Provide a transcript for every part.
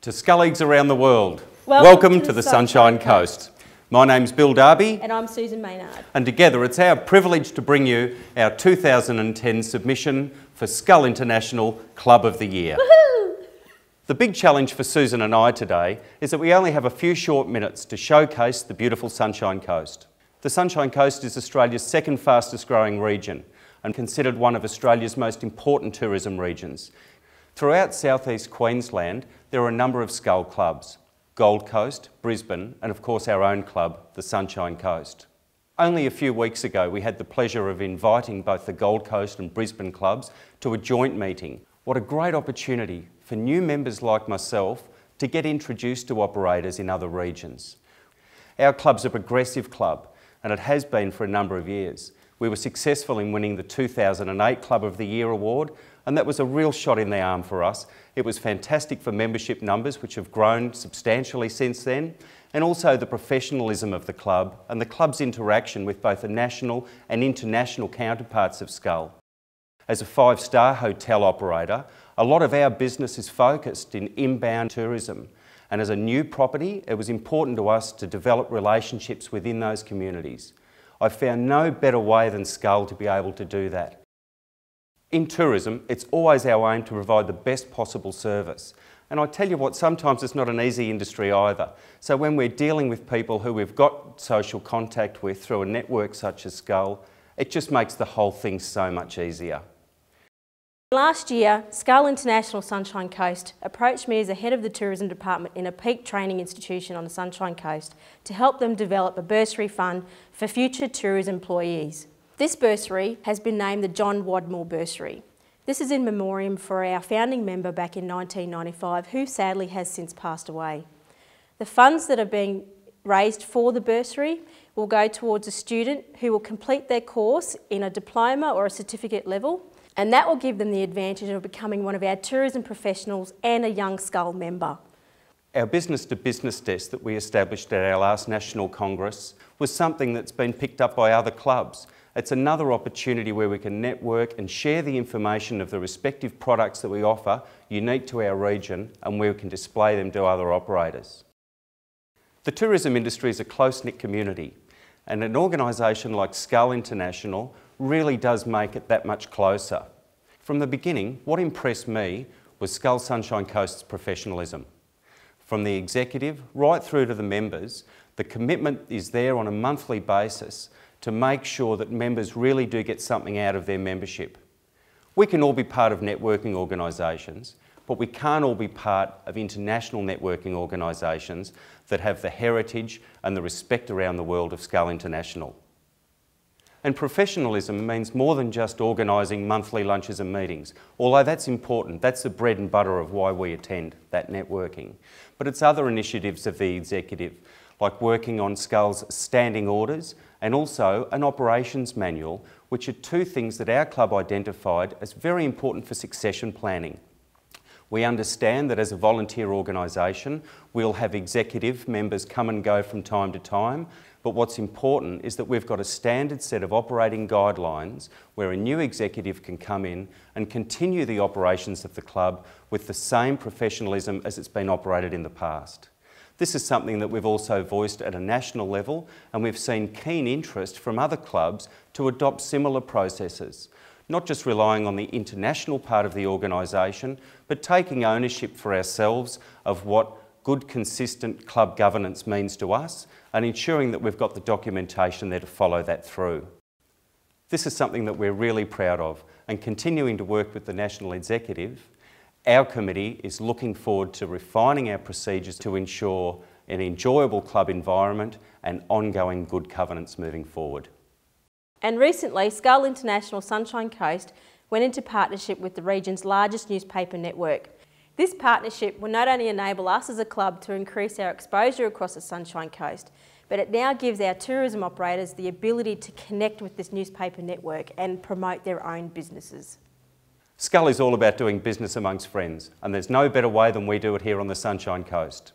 To Scullies around the world, welcome to the Sunshine Coast. My name's Bill Darby. And I'm Susan Maynard. And together it's our privilege to bring you our 2010 submission for SKÅL International Club of the Year. Woohoo! The big challenge for Susan and I today is that we only have a few short minutes to showcase the beautiful Sunshine Coast. The Sunshine Coast is Australia's second fastest growing region and considered one of Australia's most important tourism regions. Throughout southeast Queensland, there are a number of SKÅL clubs: Gold Coast, Brisbane, and of course our own club, the Sunshine Coast. Only a few weeks ago, we had the pleasure of inviting both the Gold Coast and Brisbane clubs to a joint meeting. What a great opportunity for new members like myself to get introduced to operators in other regions. Our club's a progressive club, and it has been for a number of years. We were successful in winning the 2008 Club of the Year award, and that was a real shot in the arm for us. It was fantastic for membership numbers, which have grown substantially since then, and also the professionalism of the club and the club's interaction with both the national and international counterparts of SKÅL. As a five-star hotel operator, a lot of our business is focused in inbound tourism, and as a new property, it was important to us to develop relationships within those communities. I found no better way than SKÅL to be able to do that. In tourism, it's always our aim to provide the best possible service. And I tell you what, sometimes it's not an easy industry either. So when we're dealing with people who we've got social contact with through a network such as SKÅL, it just makes the whole thing so much easier. Last year, SKÅL International Sunshine Coast approached me as the head of the tourism department in a peak training institution on the Sunshine Coast to help them develop a bursary fund for future tourism employees. This bursary has been named the John Wadmore Bursary. This is in memoriam for our founding member back in 1995, who sadly has since passed away. The funds that are being raised for the bursary will go towards a student who will complete their course in a diploma or a certificate level, and that will give them the advantage of becoming one of our tourism professionals and a young SKÅL member. Our business-to-business desk that we established at our last National Congress was something that's been picked up by other clubs. It's another opportunity where we can network and share the information of the respective products that we offer, unique to our region, and where we can display them to other operators. The tourism industry is a close-knit community, and an organisation like SKÅL International really does make it that much closer. From the beginning, what impressed me was SKÅL Sunshine Coast's professionalism. From the executive right through to the members, the commitment is there on a monthly basis to make sure that members really do get something out of their membership. We can all be part of networking organisations, but we can't all be part of international networking organisations that have the heritage and the respect around the world of SKÅL International. And professionalism means more than just organising monthly lunches and meetings, although that's important. That's the bread and butter of why we attend that networking. But it's other initiatives of the executive, like working on SKÅL's standing orders and also an operations manual, which are two things that our club identified as very important for succession planning. We understand that as a volunteer organisation, we'll have executive members come and go from time to time, but what's important is that we've got a standard set of operating guidelines where a new executive can come in and continue the operations of the club with the same professionalism as it's been operated in the past. This is something that we've also voiced at a national level, and we've seen keen interest from other clubs to adopt similar processes, not just relying on the international part of the organisation, but taking ownership for ourselves of what good, consistent club governance means to us and ensuring that we've got the documentation there to follow that through. This is something that we're really proud of, and continuing to work with the National Executive, our committee is looking forward to refining our procedures to ensure an enjoyable club environment and ongoing good governance moving forward. And recently, SKÅL International Sunshine Coast went into partnership with the region's largest newspaper network. This partnership will not only enable us as a club to increase our exposure across the Sunshine Coast, but it now gives our tourism operators the ability to connect with this newspaper network and promote their own businesses. SKÅL is all about doing business amongst friends, and there's no better way than we do it here on the Sunshine Coast.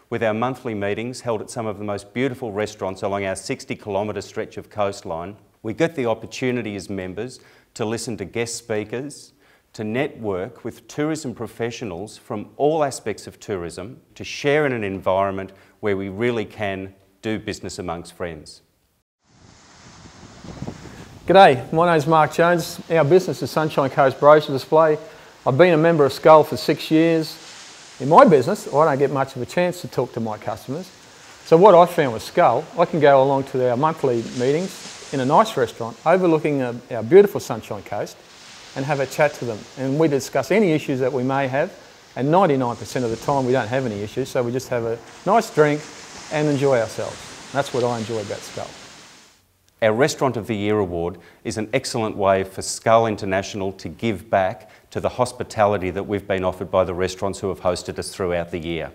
With our monthly meetings held at some of the most beautiful restaurants along our 60-kilometre stretch of coastline, we get the opportunity as members to listen to guest speakers, to network with tourism professionals from all aspects of tourism to share in an environment where we really can do business amongst friends. G'day, my name's Mark Jones. Our business is Sunshine Coast Brochure Display. I've been a member of SKÅL for 6 years. In my business, I don't get much of a chance to talk to my customers. So what I found with SKÅL, I can go along to our monthly meetings in a nice restaurant overlooking our beautiful Sunshine Coast and have a chat to them. And we discuss any issues that we may have, and 99% of the time we don't have any issues, so we just have a nice drink and enjoy ourselves. That's what I enjoy about SKÅL. Our Restaurant of the Year award is an excellent way for SKÅL International to give back to the hospitality that we've been offered by the restaurants who have hosted us throughout the year.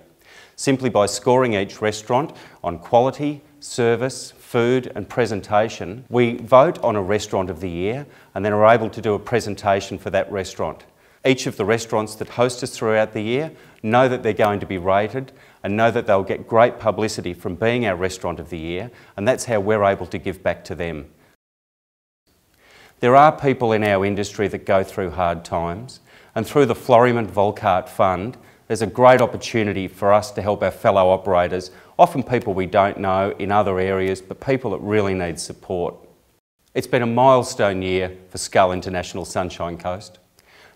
Simply by scoring each restaurant on quality, service, food and presentation, we vote on a Restaurant of the Year and then are able to do a presentation for that restaurant. Each of the restaurants that host us throughout the year know that they're going to be rated and know that they'll get great publicity from being our Restaurant of the Year, and that's how we're able to give back to them. There are people in our industry that go through hard times, and through the Floriment Volkart Fund, there's a great opportunity for us to help our fellow operators, often people we don't know in other areas, but people that really need support. It's been a milestone year for SKÅL International Sunshine Coast.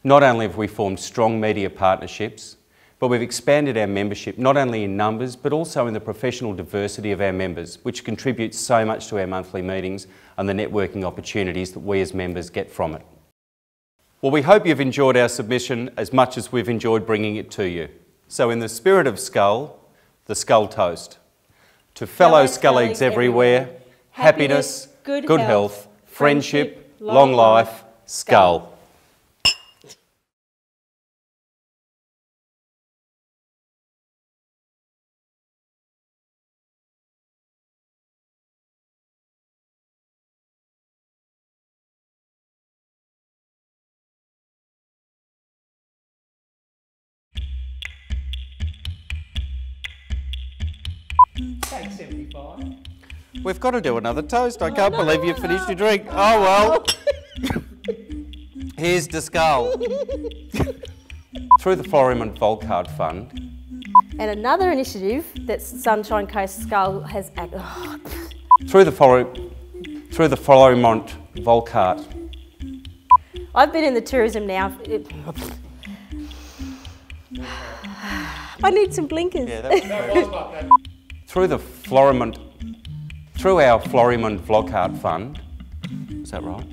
Not only have we formed strong media partnerships, but we've expanded our membership not only in numbers but also in the professional diversity of our members, which contributes so much to our monthly meetings and the networking opportunities that we as members get from it. Well, we hope you've enjoyed our submission as much as we've enjoyed bringing it to you. So in the spirit of SKÅL, the SKÅL toast. To fellow Skullies everywhere, happiness, good health, friendship, long life, SKÅL. Take 75. We've got to do another toast. I can't believe you finished your drink. Oh well. Here's to SKÅL. Through the Floriment Volkart Fund. And another initiative that Sunshine Coast SKÅL has... Through the Floriment Volkart. I've been in the tourism now... I need some blinkers. Yeah, that was Through our Floriment Volkart Fund. Is that right?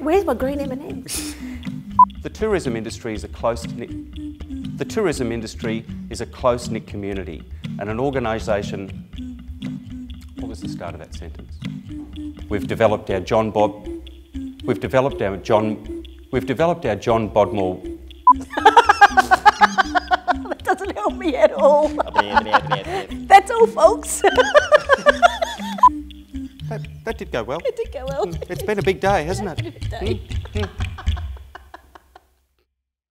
Where's my green M&Ms? The tourism industry is a close-knit community, and an organisation. What was the start of that sentence? We've developed our John Bodmore. That doesn't help me at all. That's all, folks. That did go well. It did go well. It's been a big day, hasn't it? It's been a big day.